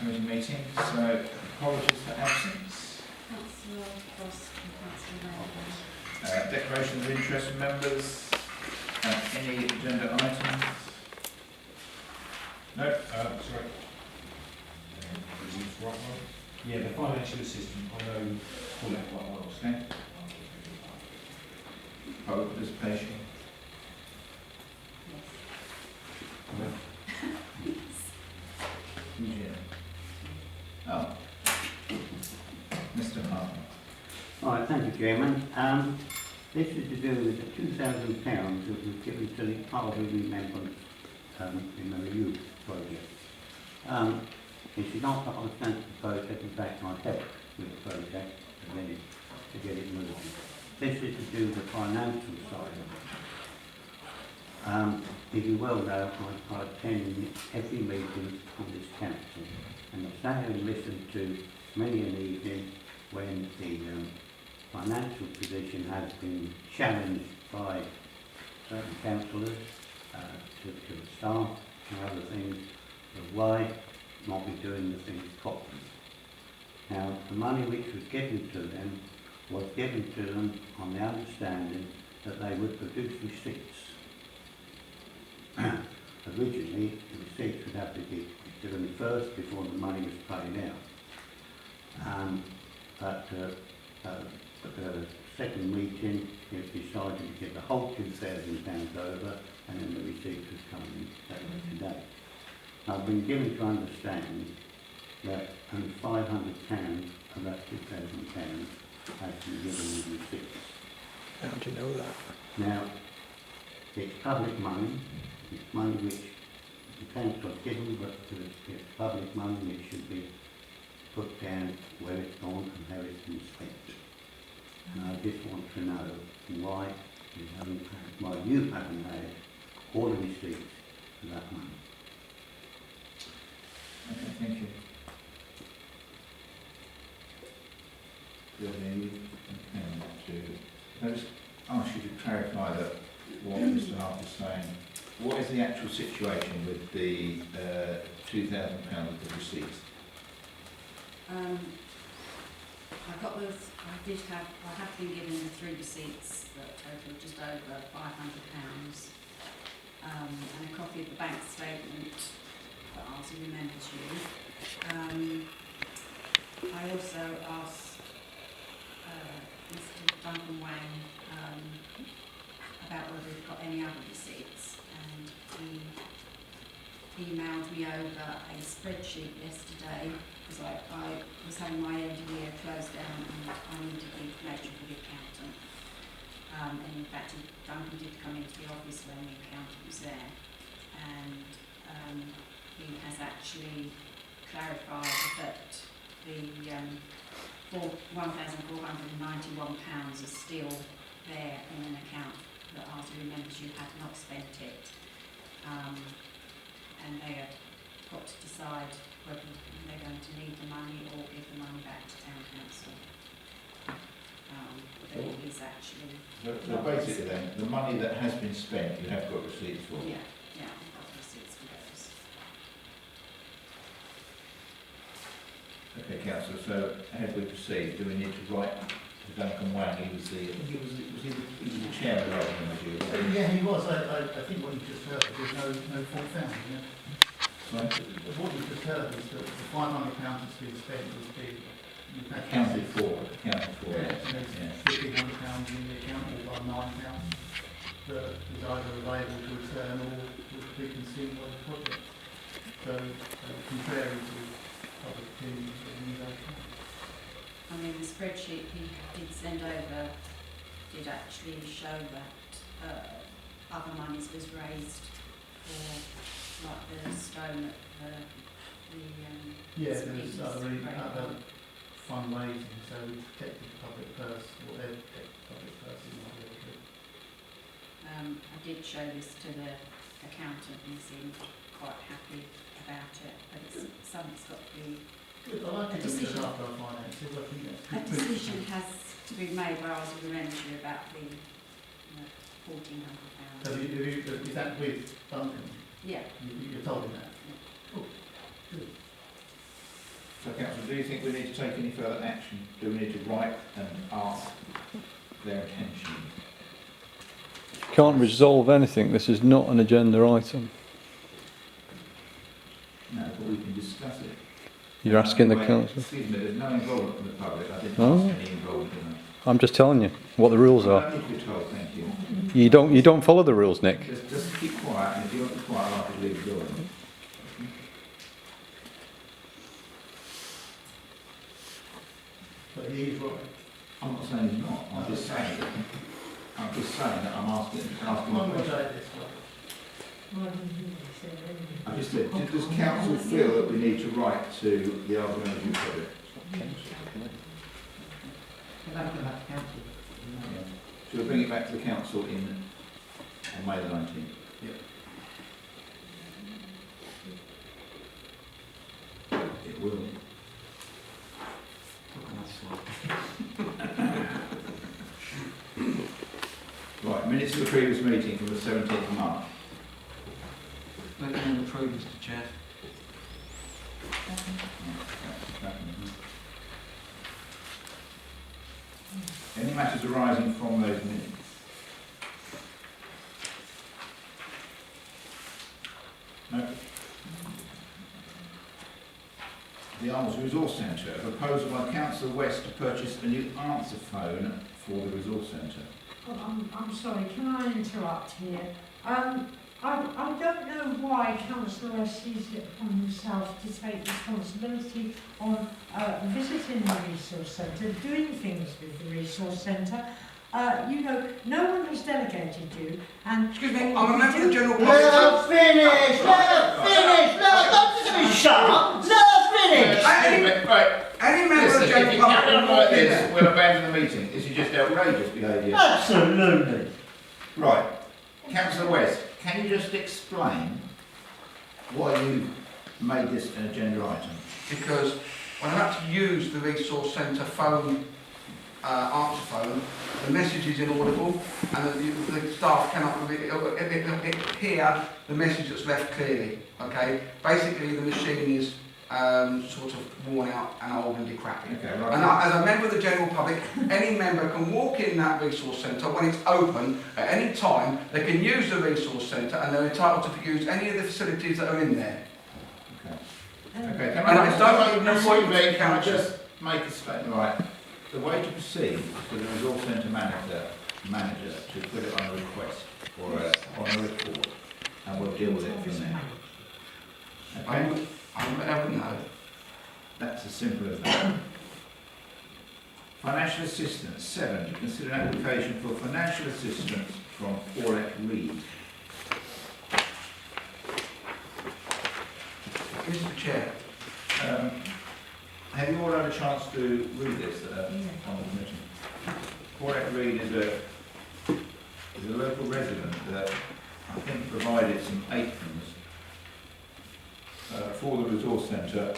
committee meeting, so apologies for absence. Councillor Cross and Councillor Rainbow. Declaration of interest from members. Any agenda items? No? Sorry. Yeah, the financial assistant, I know all that quite well. Okay. Public participation. Eugene. Oh. Mr. Harper. All right, thank you, Chairman. This is to do with the £2,000 that was given to the elderly members in the review project. This is not that I was going to propose that in fact I helped with the project to get it moving. This is to do with the financial side of it. If you well know, I attend every meeting on this council, and I've sat here and listened to many an evening when the financial position has been challenged by certain councillors to the staff and other things, of why not be doing the things properly. Now, the money which was given to them was given to them on the understanding that they would produce receipts. Originally, the receipts would have to be given first before the money was paid out. But the second meeting, it was decided to get the whole £2,000 over, and then the receipts was coming today. I've been given to understand that only £500 of that £2,000 has been given in receipts. How do you know that? Now, it's public money, it's money which the council has given, but it's public money, it should be put down where it's gone and how it's been spent. And I just want to know why you haven't had all the receipts for that money. Okay, thank you. Can I just ask you to clarify that what Mr. Hart is saying? What is the actual situation with the £2,000 of the receipts? I have been given the 3 receipts that total just over £500, and a copy of the bank statement that also remembers you. I also asked Mr. Duncan Wang about whether he'd got any other receipts, and he emailed me over a spreadsheet yesterday because I was having my end of year closed down and I needed the information for the accountant. And in fact, Duncan did come into the office when the accountant was there, and he has actually clarified that the £1,491 is still there in an account that Arthur remembers you had not spent it, and they have got to decide whether they're going to need the money or give the money back to town council. But it is actually... So basically then, the money that has been spent, you have got receipts for? Yeah, I've got receipts for those. Okay, Councillor, so how do we proceed? Do we need to write to Duncan Wang? He was the chairman rather than was you? Yeah, he was. I think what you just heard, there's no fault found. Yeah. Sorry? What you just heard is that the £500 that's been spent was being Accounted for. Yeah, there's £1,500 in the account, or £9 that is either available to return or would be consumed by the project. So, contrary to public opinion, I mean, the spreadsheet he did send over did actually show that other monies was raised for, like the stone at there's other fundraising, so we protected the public purse, or they protect the public purse in what they do. I did show this to the accountant and he seemed quite happy about it, but it's something's got to be... Good, I like it when there's after our finances, I think that's A decision has to be made by us in Renshire about the £1,400. So is that with Duncan? Yeah. You told him that? Yeah. Oh, good. So councillor, do you think we need to take any further action? Do we need to write and ask their intentions? Can't resolve anything. This is not an agenda item. No, but we can discuss it. You're asking the Wait, council. Excuse me, there's no involvement from the public. I didn't Oh. ask any involvement in that. I'm just telling you what the rules I are. don't need to be told, thank you. You don't follow the rules, Nick. Just keep quiet, and if you want to be quiet, I'll have to leave the door. But he is right. I'm not saying he's not, I'm just saying that I'm asking a One would question. say this way. I just said, does council feel that we need to write to the Arden Energy Project? Should we bring it back to the council on May the 19th? It will. Right, minutes of the previous meeting from the 17th of March. Recommend approve, Mr. Chair. Any matters arising from those minutes? No. The Arms Resource Centre, a proposal by Councillor West to purchase a new answer phone for the resource centre. Oh, I'm sorry, can I interrupt here? I don't know why Councillor West sees it upon himself to take responsibility on visiting the resource centre, doing things with the resource centre. You know, no one has delegated you, and... Excuse me, I'm a member of the general public. Let her finish! Don't shut up! Let her finish! Right, Any member of the listen, if general you public carry on will like walk in this, there. we'll abandon the meeting. This is just outrageous behaviour. Absolutely. Right, Councillor West, can you just explain why you made this an agenda item? Because when I had to use the resource centre phone, answer phone, the message is inaudible and the staff cannot hear the message that's left clearly. Okay, basically the machine is sort of worn out and old and decrepit. Okay, right. And as a member of the general public, any member can walk in that resource centre when it's open at any time. They can use the resource centre and they're entitled to use any of the facilities that are in there. Okay, can And I, I don't can I council. just make a statement? Right, the way to proceed is for the resource centre manager to put it on a request or on a report, and we'll deal with it from there. Okay, I wouldn't know. that's as simple as that. Financial assistance, 7, to consider an application for financial assistance from Paulette Reed. Mr. Chair, have you all had a chance to read this on the committee? Paulette Reed is a local resident that I think provided some aprons for the resource centre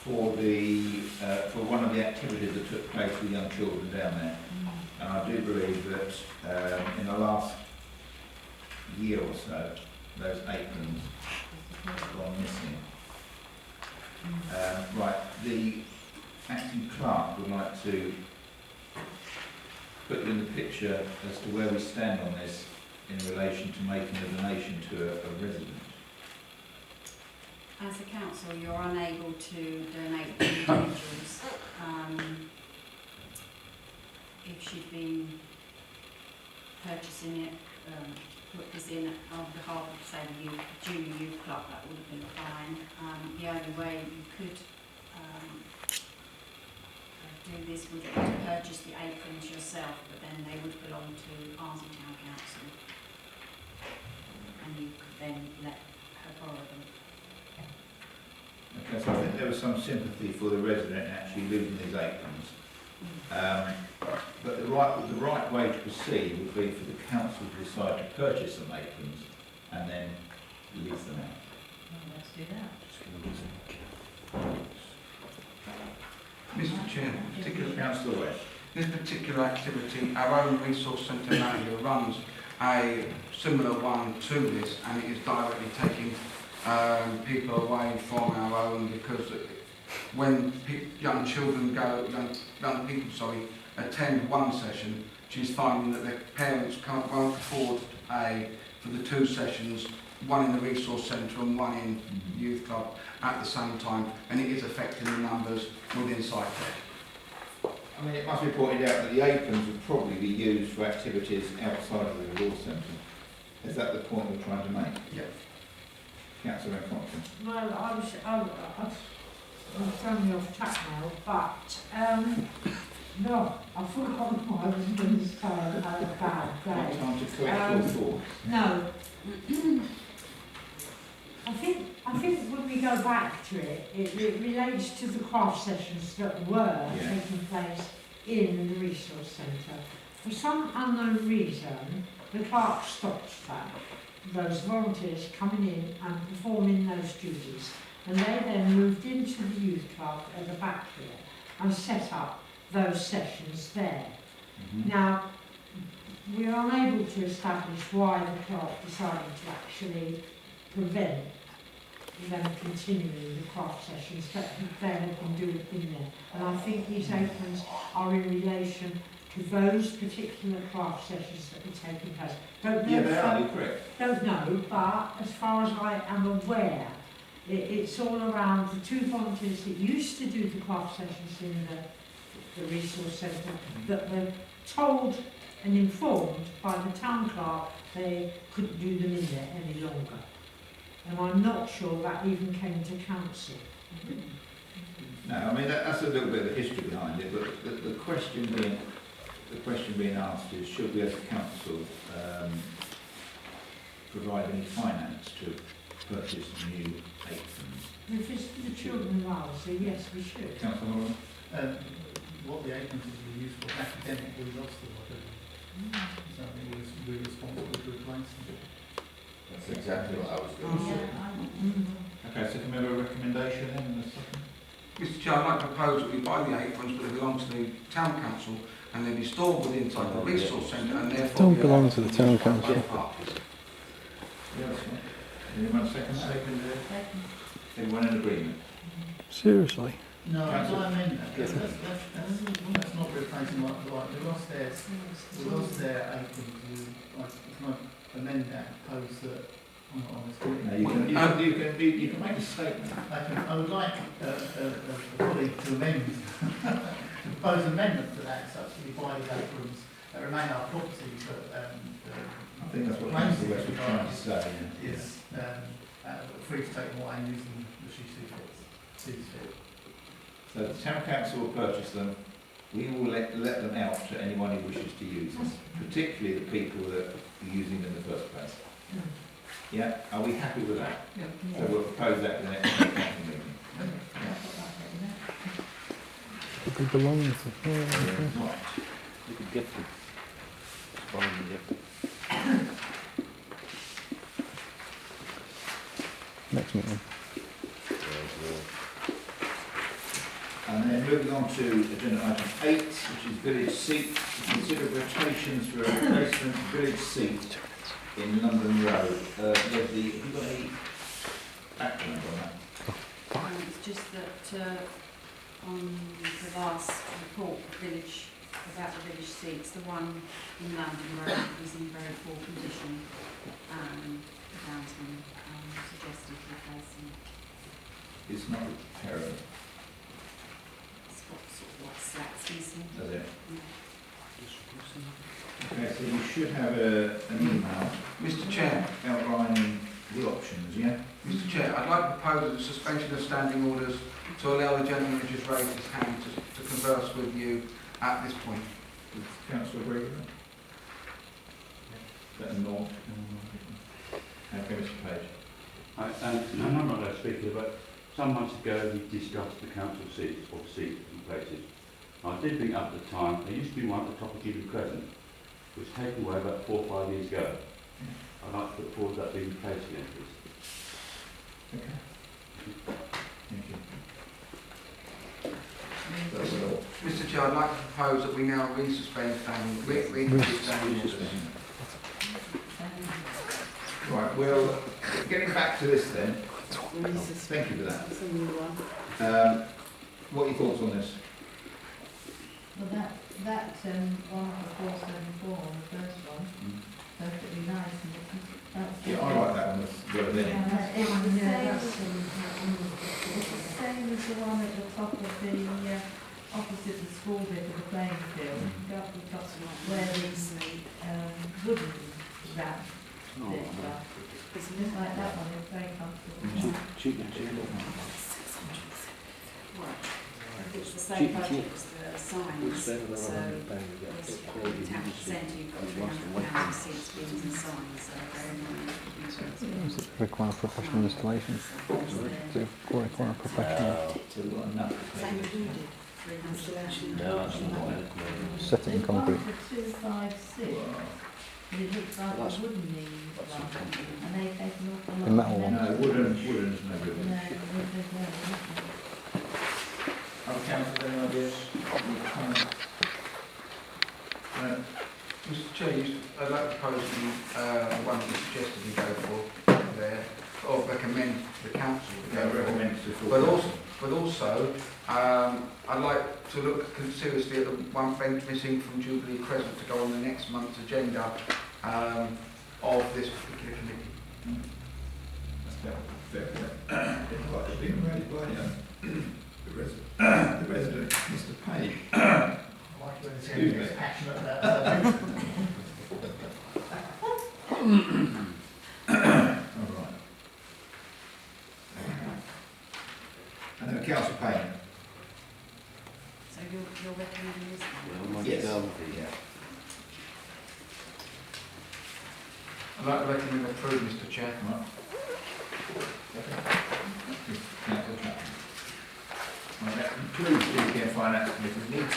for one of the activities that took place with young children down there. And I do believe that in the last year or so, those aprons have gone missing. Right, the acting clerk would like to put you in the picture as to where we stand on this in relation to making a donation to a resident. As a council, you're unable to donate to individuals. If she'd been purchasing it, put this in on behalf of, say, the junior youth club, that would have been fine. The only way you could do this would be to purchase the aprons yourself, but then they would belong to Arnsey Town Council, and you could then let her borrow them. Okay, so I think there was some sympathy for the resident actually losing these aprons. But the right way to proceed would be for the council to decide to purchase some aprons and then lease them out. Well, let's do that. Mr. Chair, Councillor West. this particular activity, our own resource centre manager runs a similar one to this, and it is directly taking people away from our own, because when young people attend one session, she's finding that their parents won't afford to pay for the 2 sessions, one in the resource centre and one in youth club at the same time, and it is affecting the numbers within SciTech. I mean, it must be pointed out that the aprons would probably be used for activities outside of the resource centre. Is that the point we're trying to make? Yeah. Councillor Compton. Well, I'm throwing you off track now, but no, I've forgotten what I was going to say. I had a bad day. Time to collect your thoughts. No. I think when we go back to it, it relates to the craft sessions that were taking place in the resource centre. For some unknown reason, the clerk stopped that. Those volunteers coming in and performing those duties. And they then moved into the youth club at the back here and set up those sessions there. Now, we are unable to establish why the clerk decided to actually prevent them continuing the craft sessions that they had been doing in there. And I think these aprons are in relation to those particular craft sessions that were taking place. Don't know. Yeah, they are, you're correct. Don't know, but as far as I am aware, it's all around the 2 volunteers that used to do the craft sessions in the resource centre that were told and informed by the town clerk they couldn't do them in there any longer. And I'm not sure that even came to council. No, I mean that's a little bit of the history behind it, but the question being asked is, should we as a council provide any finance to purchase new aprons? If it's for the children of ours, so yes, we should. Councillor Moran? What the aprons were used for academically, we lost them, I believe. So I think we're responsible to replace them. That's exactly what I was going to say. Okay, so can we have a recommendation then in a second? Mr Chair, I'd like to propose that we buy the aprons, but they belong to the town council, and they be stored within the resource centre, and therefore Don't belong to the town council. Yeah, that's fine. Anyone second that? Everyone in agreement? Seriously? No, I amend that. That's not replacing like we lost their aprons. Can I amend that? Propose that. No, you can make a statement. I would like a colleague to amend, to propose an amendment to that, such that we buy the aprons that remain our property, but I think that's what Councillor West was trying to say. is free to take more and use them as she sees fit. So the town council will purchase them. We will let them out to anyone who wishes to use them, particularly the people that are using them in the first place. Yeah, are we happy with that? Yeah. So we'll propose that in the next council meeting. They belong to... Right. You could get them. It's fine, yeah. Next meeting. And then moving on to agenda item 8, which is village seats. Consider rotations for a replacement village seat in London Road. Have you got any background on that? It's just that on the last report about the village seats, the one in London Road was in very poor condition. The councilman suggested replacing it. It's not terrible, It's got sort of like slats missing. does it? Yeah. Okay, so you should have an email Mr Chair, outlining the options, yeah? Mr Chair, I'd like to propose a suspension of standing orders to allow the gentleman who just raised his hand to converse with you at this point. Does council agree with that? Is that a norm? Okay, Mr Page. I'm not allowed to speak, but some months ago we discussed the council seats or seats and places. I did bring up at the time, there used to be one at the top of Gideon Crescent, which was taken away about 4 or 5 years ago. I'd like to put forward that being replaced again, please. Okay. Thank you. Mr Chair, I'd like to propose that we now resuspend standing orders. Right, well, getting back to this then, Thank you for that. That's a new one. What are your thoughts on this? Well, that 1474 on the first one, perfectly nice, and that's. Yeah, I like that one as well. Yeah, Then. it's the same as the one at the top of the, opposite the school bit of the playing field. Go up the top where the, wooden wrap bits are. It's just like that one, it's very comfortable. It's the same budget as the signs, so it's 10%, you've got £300 seats, bins and signs, so very Does it require professional installation? Does it require professional So we've got enough. Same as we did, 300. No, that's not what set it in concrete? For 256, but it looks like a wooden knee, and they take an awful lot. The metal of one. No, wooden's no good. No, there's no. Other councillors, any ideas? Mr Chair, I'd like to propose the one you suggested you go for there, or recommend the council to go Yeah, for. recommend to But also, I'd like to look seriously at the one bench missing from Jubilee Crescent to go on the next month's agenda of this particular committee. That's fair. It's like it's been raised by the resident, Mr. Page. I like when it's Excuse me. passionate about All right. And then Councillor Payne. So you're recommending this one? Yes. Yeah. Yeah. I'd like to recommend approve, Mr Chair. Right. Councillor Chapman. Right, that concludes the Finance Committee meeting.